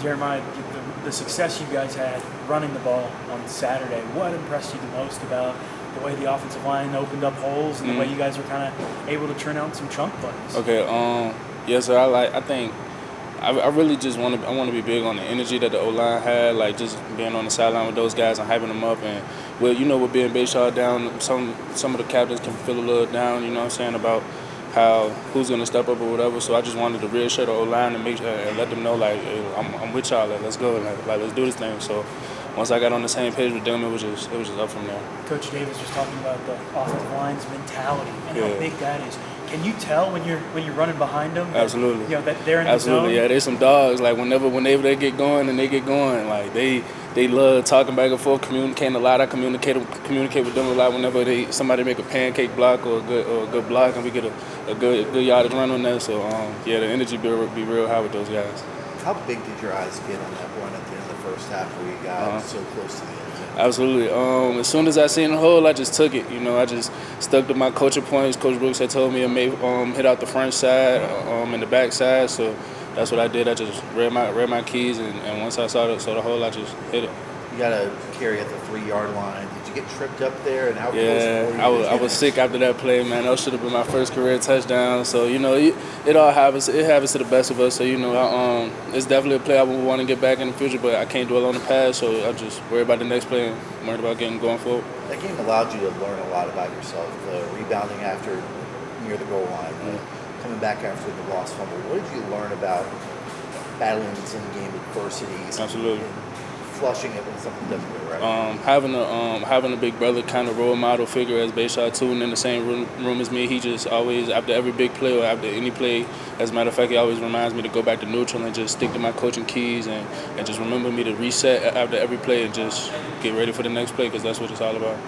Jeremiah, the success you guys had running the ball on Saturday, what impressed you the most about the way the offensive line opened up holes and the way you guys were kind of able to turn out some chunk plays? Okay, yes, sir. I really just want to be big on the energy that the O-line had, like just being on the sideline with those guys and hyping them up. And with being Bayshore down, some of the captains can feel a little down, you know what I'm saying, about who's gonna step up or whatever. So I just wanted to reassure the O-line and and let them know, like, hey, I'm with y'all, like, let's go, like let's do this thing. So once I got on the same page with them, it was just up from there. Coach Davis was talking about the offensive line's mentality and how big that is. Can you tell when you're running behind them? Absolutely. You know that they're in the zone? Absolutely, yeah. There's some dogs. Like whenever they get going and they get going, like they love talking back and forth, communicating a lot. I communicate with them a lot whenever somebody make a pancake block or a good block, and we get a good yardage run on that. So the energy be real high with those guys. How big did your eyes get on that run at the end of the first half where you got so close to the end zone? Absolutely. As soon as I seen the hole, I just took it. You know, I just stuck to my coaching points. Coach Brooks had told me to hit out the front side and the back side. So that's what I did. I just read my keys, and once I saw the hole, I just hit it. You got a carry at the 3-yard line. Did you get tripped up there? And how close were you? I was sick after that play, man. That should have been my first career touchdown. So, you know, it all happens. It happens to the best of us. So, you know, it's definitely a play I would want to get back in the future, but I can't dwell on the past. So I just worry about the next play and worry about going forward. That game allowed you to learn a lot about yourself. The rebounding after near the goal line, coming back after the lost fumble. What did you learn about battling some game adversities? Absolutely. Flushing it when something doesn't go right. Having a big brother kind of role model figure as Bayshore too, and in the same room as me, he just always, after every big play or after any play, as a matter of fact, he always reminds me to go back to neutral and just stick to my coaching keys and just remember me to reset after every play and just get ready for the next play, because that's what it's all about.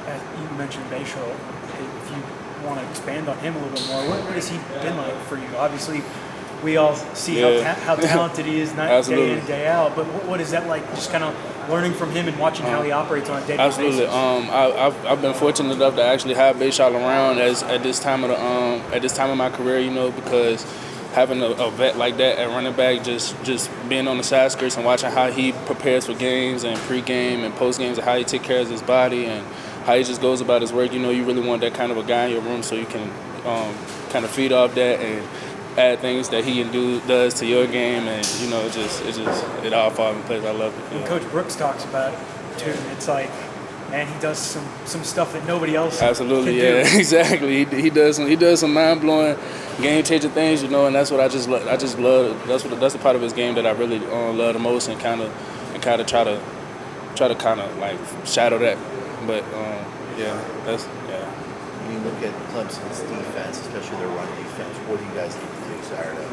As you mentioned Bayshore, if you want to expand on him a little bit more, what has he been like for you? Obviously, we all see how talented he is day in and day out. But what is that like, just kind of learning from him and watching how he operates on a day-to-day basis? Absolutely. I've been fortunate enough to actually have Bayshore around at this time of my career, you know, because having a vet like that at running back, just being on the side skirts and watching how he prepares for games and pre-game and post-games and how he takes care of his body and how he just goes about his work. You know, you really want that kind of a guy in your room so you can kind of feed off that and add things that he does to your game, and you know, it all falls in place. I love it. When Coach Brooks talks about it too, it's like, man, he does some stuff that nobody else absolutely can do. Exactly. He does some mind blowing, game changing things, you know, and that's what I just love. That's the part of his game that I really love the most, and kind of try to kind of like shadow that. But that's. When you look at Clemson's defense, especially their run defense, what do you guys need to do Saturday?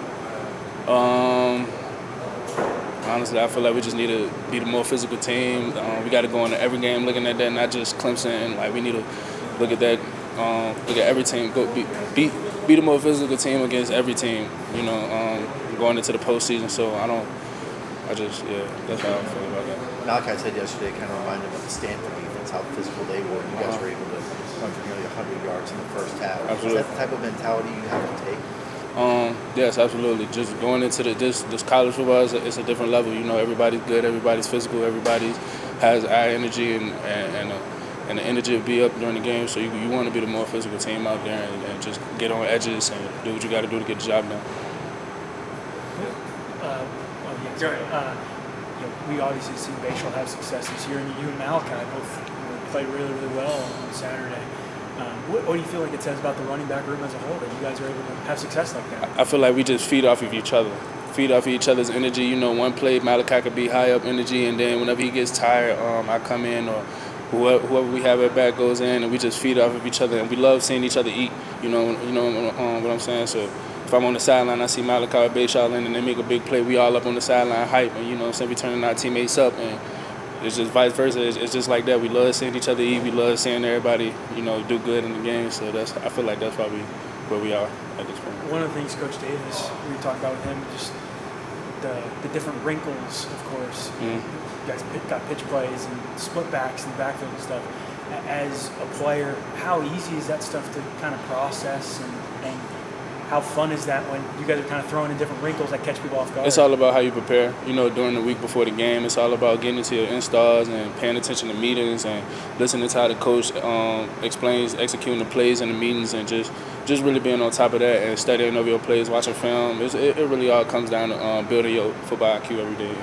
Honestly, I feel like we just need to be the more physical team. We got to go into every game looking at that, not just Clemson. And like we need to look at that, look at every team. Go be the more physical team against every team. You know, going into the postseason. So that's how I feel about that. Malachi said yesterday, kind of reminded him of the Stanford defense, how physical they were. You guys were able to run for nearly 100 yards in the first half. Absolutely. Is that the type of mentality you have to take? Yes, absolutely. Just going into this college football, it's a different level. You know, everybody's good, everybody's physical, everybody has eye energy and the energy to be up during the game. So you want to be the more physical team out there and just get on edges and do what you got to do to get the job done. We obviously see Bayshore have success this year, and you and Malachi both played really, really well on Saturday. What do you feel like it says about the running back room as a whole that you guys are able to have success like that? I feel like we just feed off of each other's energy. You know, one play Malachi could be high up energy, and then whenever he gets tired, I come in or whoever we have at back goes in, and we just feed off of each other, and we love seeing each other eat. You know what I'm saying? So if I'm on the sideline, I see Malachi or Bayshore in, and they make a big play, we all up on the sideline hype, and you know what I'm saying, we turning our teammates up, and it's just vice versa. It's just like that. We love seeing each other eat. We love seeing everybody, you know, do good in the game. So I feel like that's probably where we are at this point. One of the things Coach Davis, we talked about with him, just the different wrinkles, of course. Mm-hmm. You guys got pitch plays and split backs and backfield and stuff. As a player, how easy is that stuff to kind of process and how fun is that when you guys are kind of throwing in different wrinkles that catch people off guard? It's all about how you prepare. During the week before the game, it's all about getting into your installs and paying attention to meetings and listening to how the coach explains, executing the plays in the meetings, and just really being on top of that and studying over your plays, watching film. It really all comes down to building your football IQ every day.